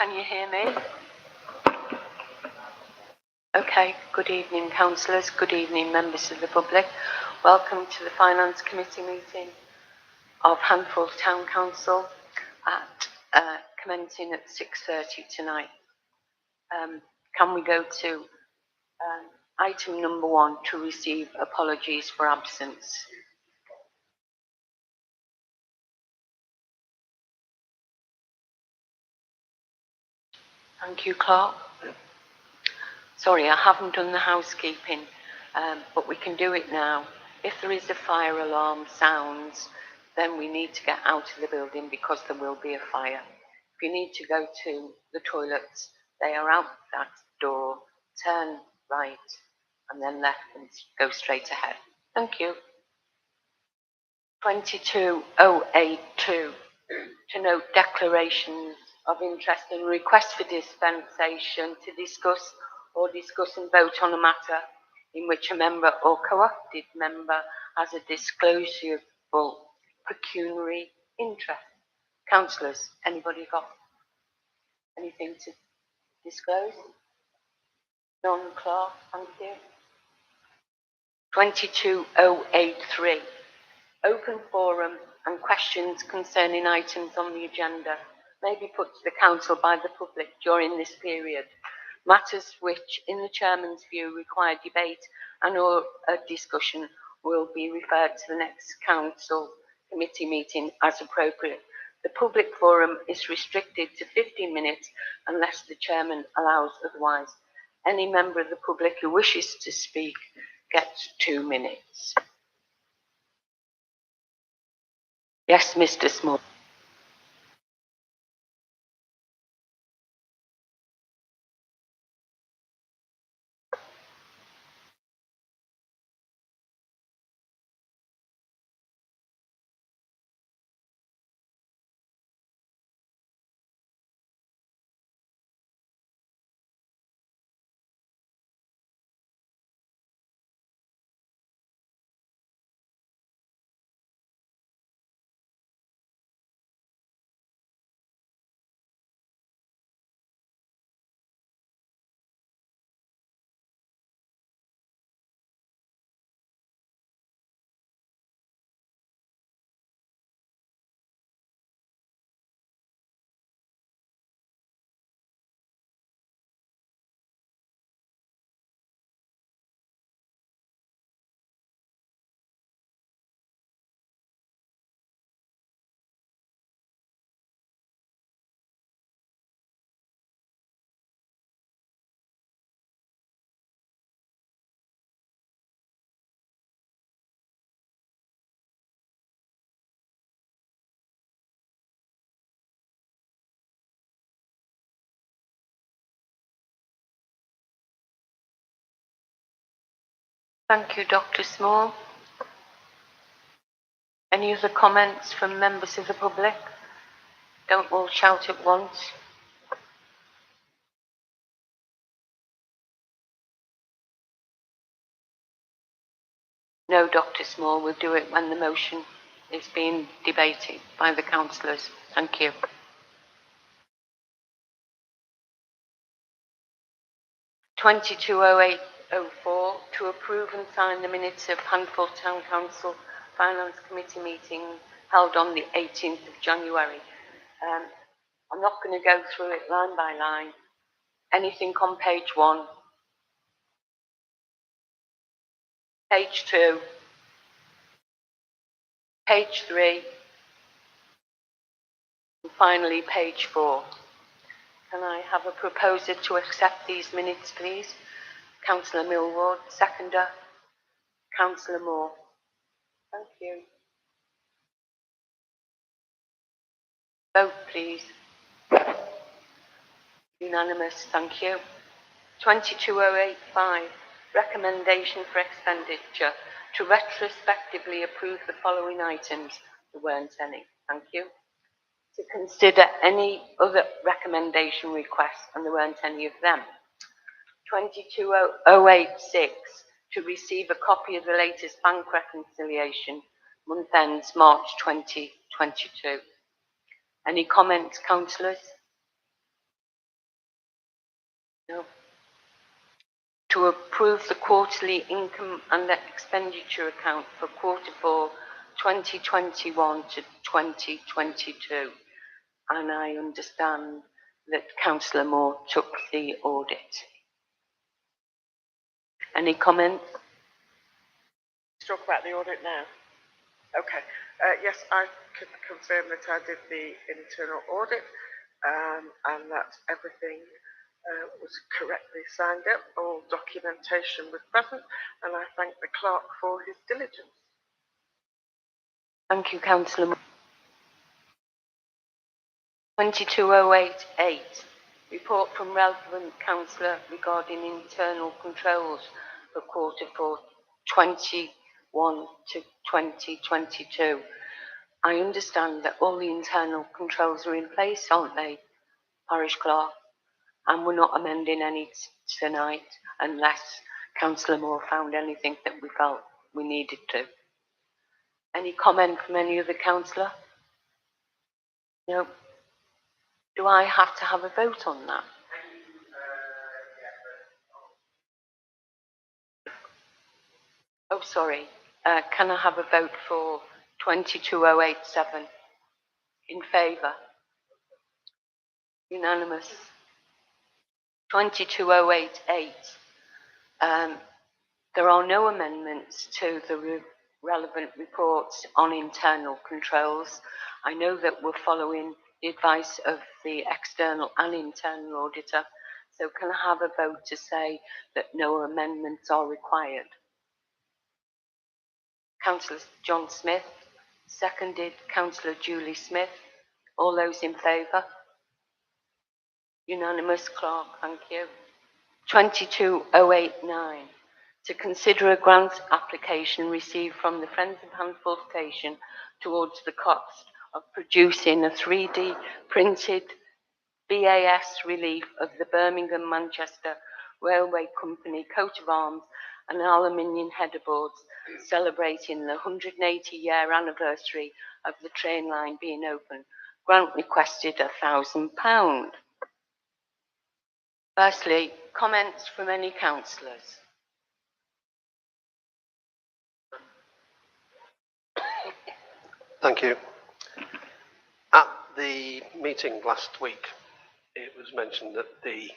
Can you hear me? Okay, good evening councillors, good evening members of the public. Welcome to the Finance Committee meeting of Handfull Town Council commencing at 6:30 tonight. Can we go to item number 1, to receive apologies for absence? Thank you, Clark. Sorry, I haven't done the housekeeping, but we can do it now. If there is a fire alarm sounds, then we need to get out of the building because there will be a fire. If you need to go to the toilets, they are out that door, turn right, and then left and go straight ahead. Thank you. 22082, to note declarations of interest and request for dispensation to discuss and vote on a matter in which a member or co-opted member has a disclosable pecuniary interest. Councillors, anybody got anything to disclose? None, Clark, thank you. 22083, open forum and questions concerning items on the agenda may be put to the council by the public during this period. Matters which, in the chairman's view, require debate and or a discussion will be referred to the next council committee meeting as appropriate. The public forum is restricted to 15 minutes unless the chairman allows otherwise. Any member of the public who wishes to speak gets 2 minutes. Yes, Mr. Small. Thank you, Dr. Small. Any other comments from members of the public? Don't all shout at once. No, Dr. Small, we'll do it when the motion is being debated by the councillors. Thank you. (220804) to approve and sign the minutes of Handfull Town Council Finance Committee meeting held on the 18th of January. I'm not going to go through it line by line. Anything on page 1, page 2, page 3, and finally page 4. Can I have a proposer to accept these minutes, please? Councillor Millward, seconder. Councillor Moore. Thank you. Vote, please. Unanimous, thank you. 22085, recommendation for expenditure to retrospectively approve the following items. There weren't any, thank you. To consider any other recommendation requests, and there weren't any of them. 22086, to receive a copy of the latest bank reconciliation, month ends March 2022. Any comments, councillors? No. To approve the quarterly income and expenditure account for Q4 2021 to 2022. And I understand that Councillor Moore took the audit. Any comments? Let's talk about the audit now. Okay. Yes, I can confirm that I did the internal audit and that everything was correctly signed up. All documentation was present, and I thank the clerk for his diligence. Thank you, Councillor Moore. 22088. Report from relevant councillor regarding internal controls for Q4 21 to 2022. I understand that all the internal controls are in place, aren't they, Parish Clerk? And we're not amending any tonight unless Councillor Moore found anything that we felt we needed to. Any comment from any other councillor? No. Do I have to have a vote on that? Oh, sorry. Can I have a vote for 22087? In favour? Unanimous. 22088. There are no amendments to the relevant reports on internal controls. I know that we're following the advice of the external and internal auditor. So can I have a vote to say that no amendments are required? Councillor John Smith, seconded Councillor Julie Smith. All those in favour? Unanimous, Clerk, thank you. 22089. To consider a grant application received from the Friends of Handful Station towards the cost of producing a 3D printed BAS relief of the Birmingham Manchester Railway Company coat of arms and aluminium headerboards celebrating the 180-year anniversary of the train line being open. Grant requested £1,000. Firstly, comments from any councillors? Thank you. At the meeting last week, it was mentioned that the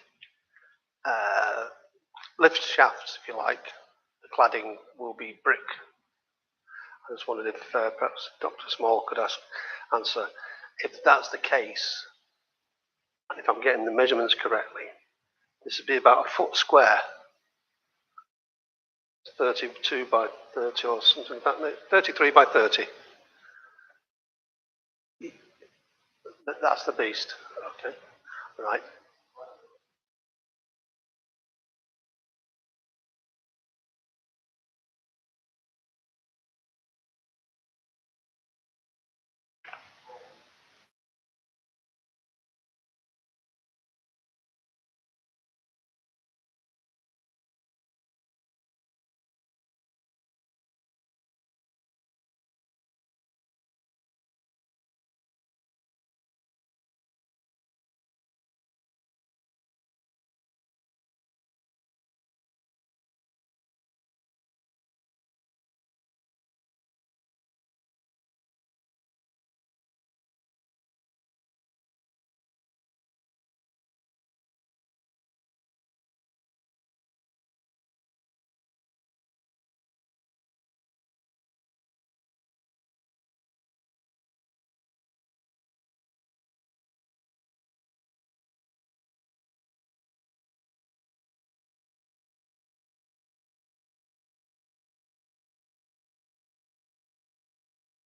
lift shafts, if you like, the cladding will be brick. I just wondered if perhaps Dr. Small could answer if that's the case, and if I'm getting the measurements correctly, this would be about a foot square, 32 by 30 or something like that, 33 by 30. That's the beast. Okay, right.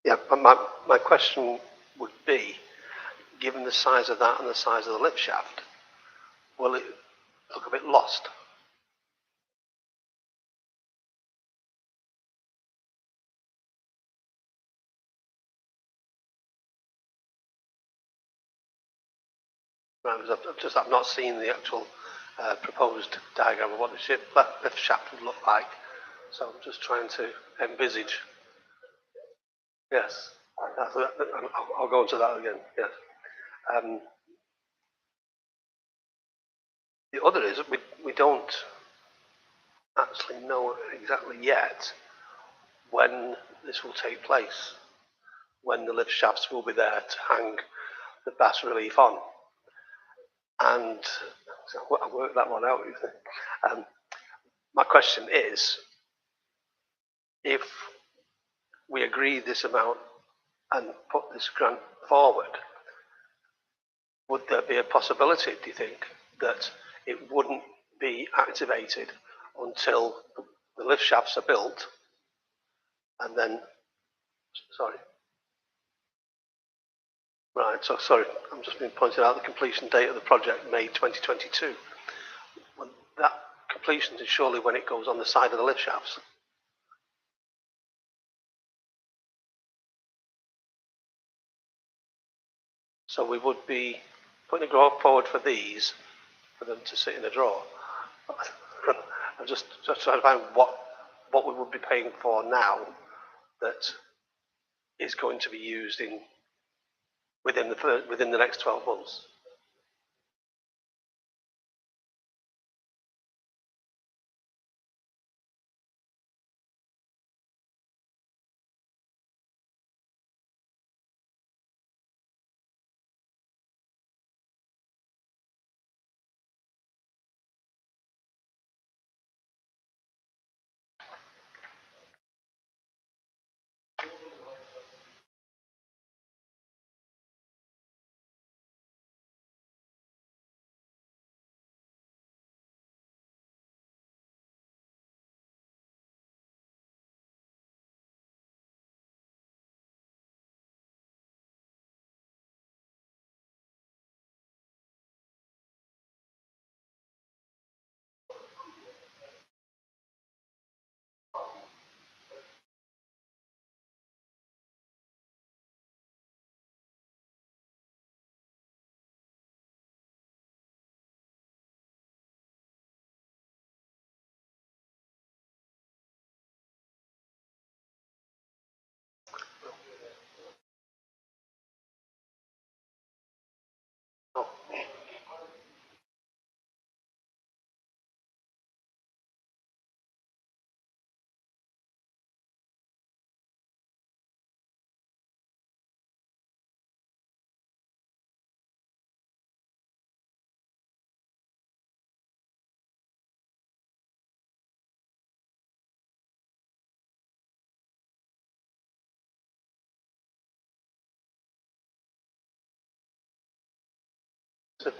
Yeah, but my question would be, given the size of that and the size of the lift shaft, will it look a bit lost? I've not seen the actual proposed diagram of what the lift shaft would look like, so I'm just trying to envisage. Yes, I'll go into that again. Yes. The other is we don't actually know exactly yet when this will take place, when the lift shafts will be there to hang the bas relief on. And so I worked that one out. My question is, if we agree this amount and put this grant forward, would there be a possibility, do you think, that it wouldn't be activated until the lift shafts are built and then, sorry. Right, so sorry, I'm just being pointed out the completion date of the project, May 2022. Well, that completion is surely when it goes on the side of the lift shafts. So we would be putting a graph forward for these, for them to sit in a drawer. I'm just trying to find what we would be paying for now that is going to be used within the next 12 months. Oh, so,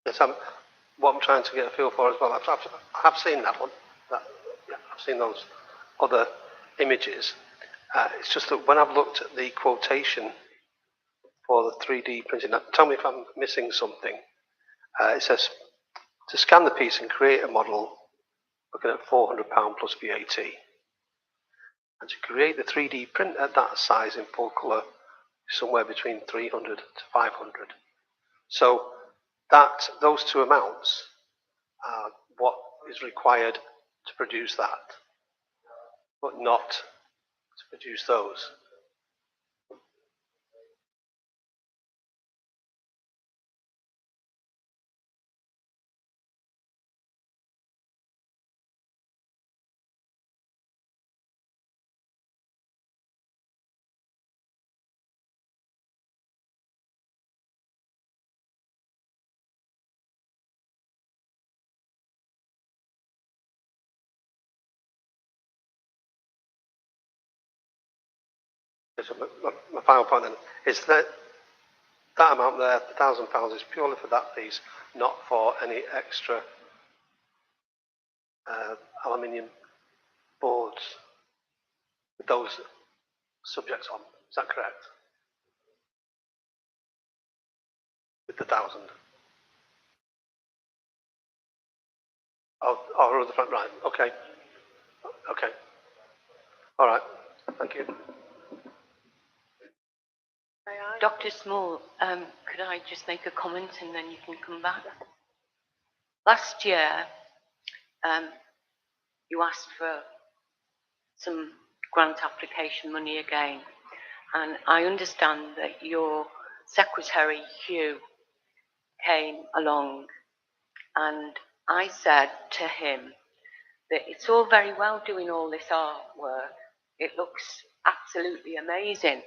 yes, what I'm trying to get a feel for as well, I have seen that one. Yeah, I've seen those other images. It's just that when I've looked at the quotation for the 3D printing, now, tell me if I'm missing something. It says to scan the piece and create a model, looking at £400 plus VAT. And to create the 3D print at that size in full colour, somewhere between 300 to 500. So those two amounts are what is required to produce that, but not to produce those. So my final point then is that that amount there, £1,000, is purely for that piece, not for any extra aluminium boards with those subjects on. Is that correct? With the 1,000. Oh, the front, right. Okay. Okay. All right. Thank you. May I? Dr. Small, could I just make a comment and then you can come back? Last year, you asked for some grant application money again, and I understand that your secretary, Hugh, came along, and I said to him that it's all very well doing all this artwork. It looks absolutely amazing,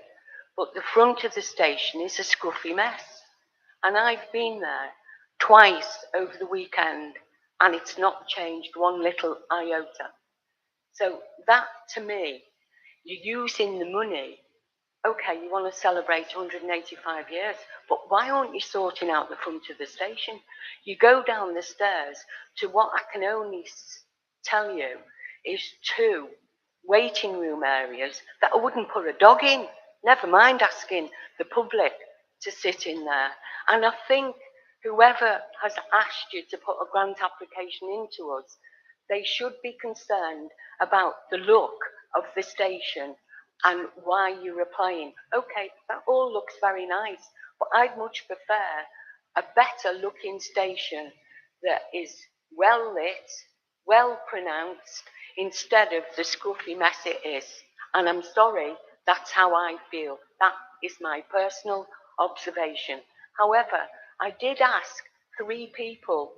but the front of the station is a scruffy mess. And I've been there twice over the weekend, and it's not changed one little iota. So that, to me, you're using the money. Okay, you want to celebrate 185 years, but why aren't you sorting out the front of the station? You go down the stairs to what I can only tell you is 2 waiting room areas that I wouldn't put a dog in, never mind asking the public to sit in there. And I think whoever has asked you to put a grant application into us, they should be concerned about the look of the station and why you're applying. Okay, that all looks very nice, but I'd much prefer a better looking station that is well lit, well pronounced, instead of the scruffy mess it is. And I'm sorry, that's how I feel. That is my personal observation. However, I did ask 3 people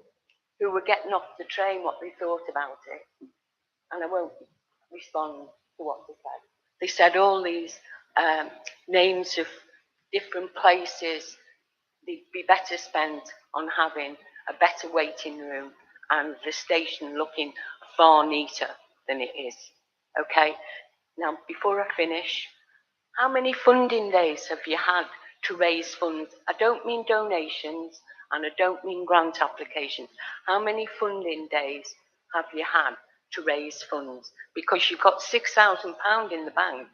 who were getting off the train what they thought about it, and I won't respond to what they said. They said all these names of different places, they'd be better spent on having a better waiting room and the station looking far neater than it is. Okay, now before I finish, how many funding days have you had to raise funds? I don't mean donations and I don't mean grant applications. How many funding days have you had to raise funds? Because you've got £6,000 in the bank.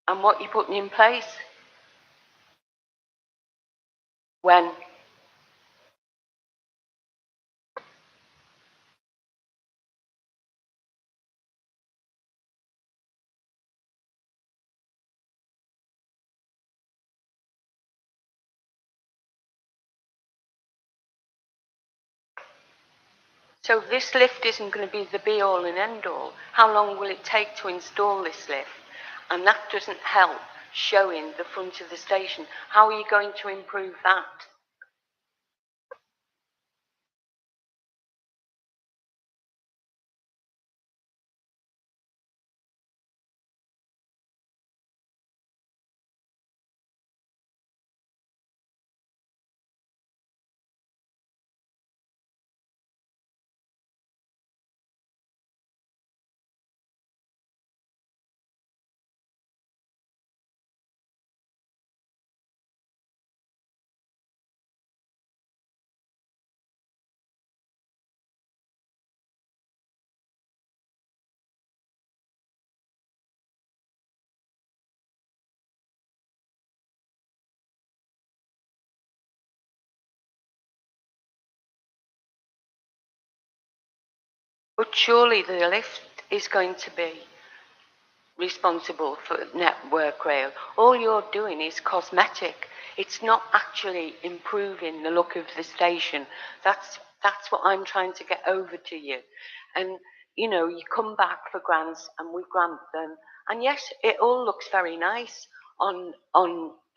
And what you're putting in place? When? So this lift isn't going to be the be all and end all. How long will it take to install this lift? And that doesn't help showing the front of the station. How are you going to improve that? But surely the lift is going to be responsible for Network Rail. All you're doing is cosmetic. It's not actually improving the look of the station. That's what I'm trying to get over to you. And you know, you come back for grants and we grant them. And yes, it all looks very nice on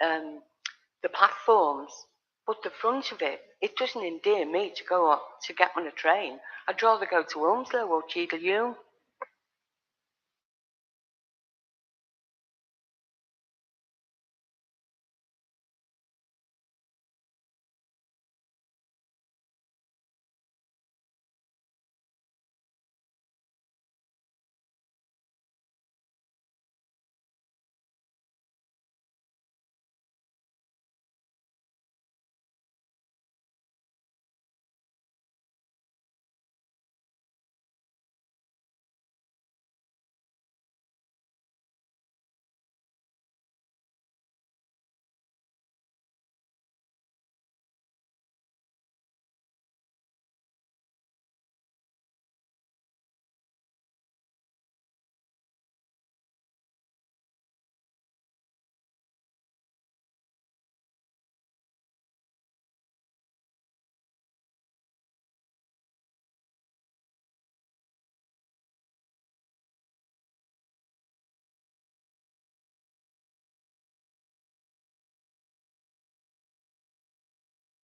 the platforms, but the front of it, it doesn't endear me to go up to get on a train. I'd rather go to Ormslow or Cheadle.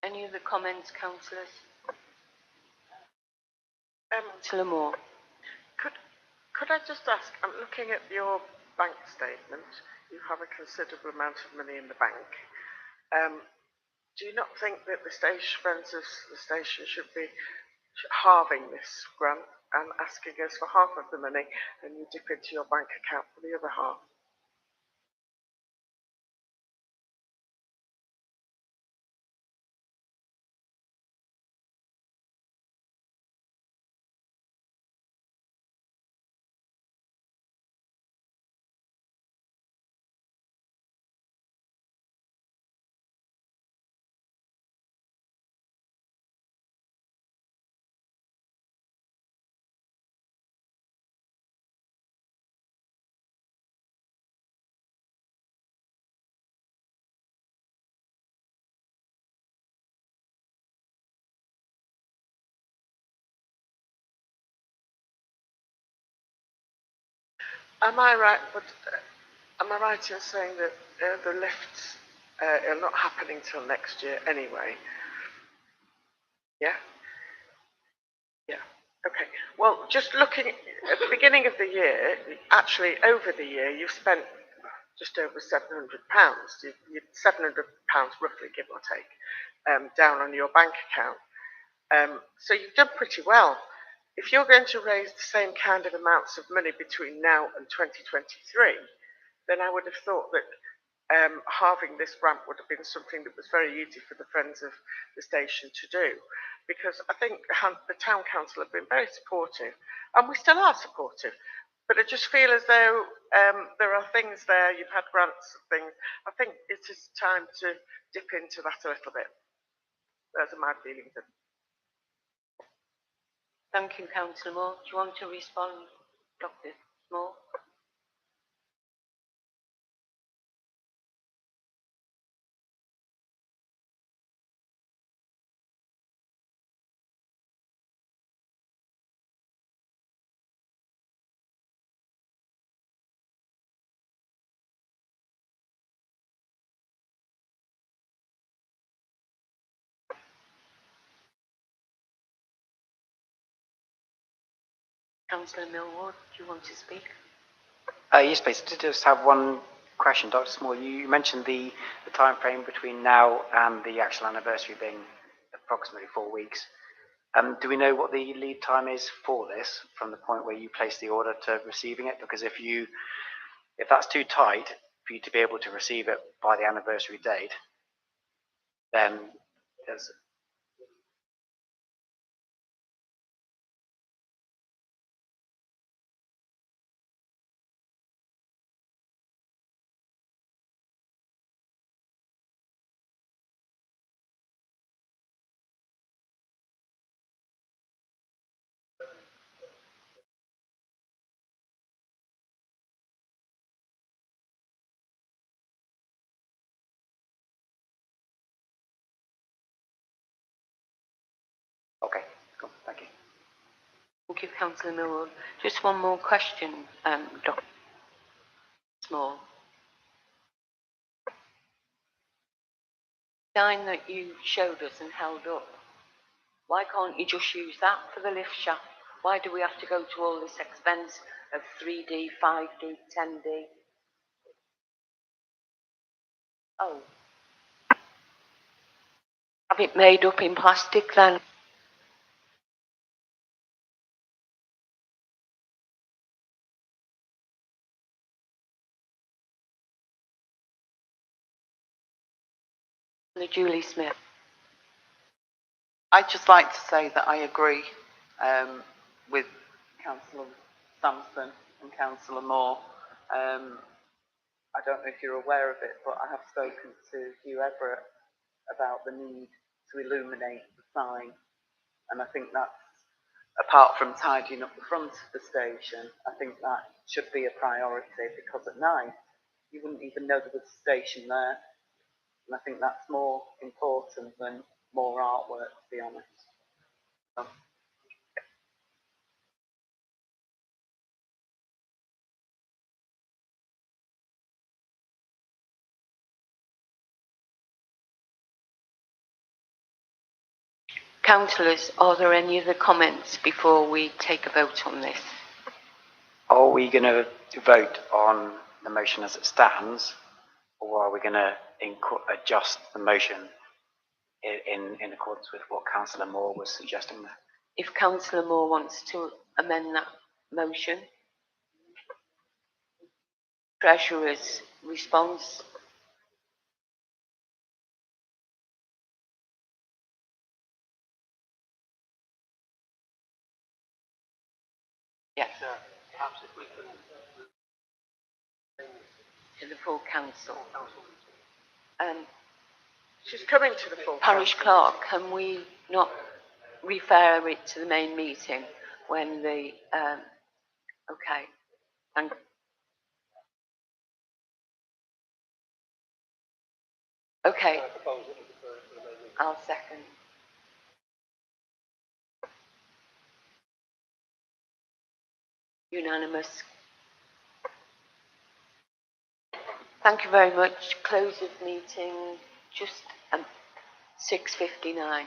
Any other comments, councillors? Um, Councillor Moore. Could I just ask, I'm looking at your bank statement. You have a considerable amount of money in the bank. Do you not think that the station, friends of the station should be halving this grant and asking us for half of the money and you dip into your bank account for the other half? Am I right? But am I right in saying that the lifts are not happening till next year anyway? Yeah. Yeah. Okay. Well, just looking at the beginning of the year, actually over the year, you've spent just over £700. You £700 roughly, give or take, down on your bank account. So you've done pretty well. If you're going to raise the same kind of amounts of money between now and 2023, then I would have thought that halving this grant would have been something that was very easy for the Friends of the Station to do, because I think the Town Council have been very supportive, and we still are supportive. But I just feel as though there are things there, you've had grants and things. I think it is time to dip into that a little bit. Those are my feelings. Thank you, Councillor Moore. Do you want to respond, Dr. Moore? Councillor Millward, do you want to speak? Yes, please. To just have one question, Dr. Small. You mentioned the time frame between now and the actual anniversary being approximately 4 weeks. Do we know what the lead time is for this, from the point where you place the order to receiving it? Because if that's too tight for you to be able to receive it by the anniversary date, then there's okay. Cool. Thank you. Thank you, Councillor Millward. Just one more question, Dr. Small. The sign that you showed us and held up, why can't you just use that for the lift shaft? Why do we have to go to all this expense of 3D, 5D, 10D? Oh. Have it made up in plastic then? Julie Smith. I'd just like to say that I agree with Councillor Sampson and Councillor Moore. I don't know if you're aware of it, but I have spoken to Hugh Everett about the need to illuminate the sign, and I think that's, apart from tidying up the front of the station, I think that should be a priority, because at night you wouldn't even know there was a station there, and I think that's more important than more artwork, to be honest. So, Councillors, are there any other comments before we take a vote on this? Are we going to vote on the motion as it stands, or are we going to adjust the motion in accordance with what Councillor Moore was suggesting there? If Councillor Moore wants to amend that motion, Treasurer's response. Yeah. Perhaps if we can. To the full council. She's coming to the full Parish council. clerk, can we not refer it to the main meeting when the, okay, thank okay, I'll second. Unanimous. Thank you very much. Close of meeting just 6:59.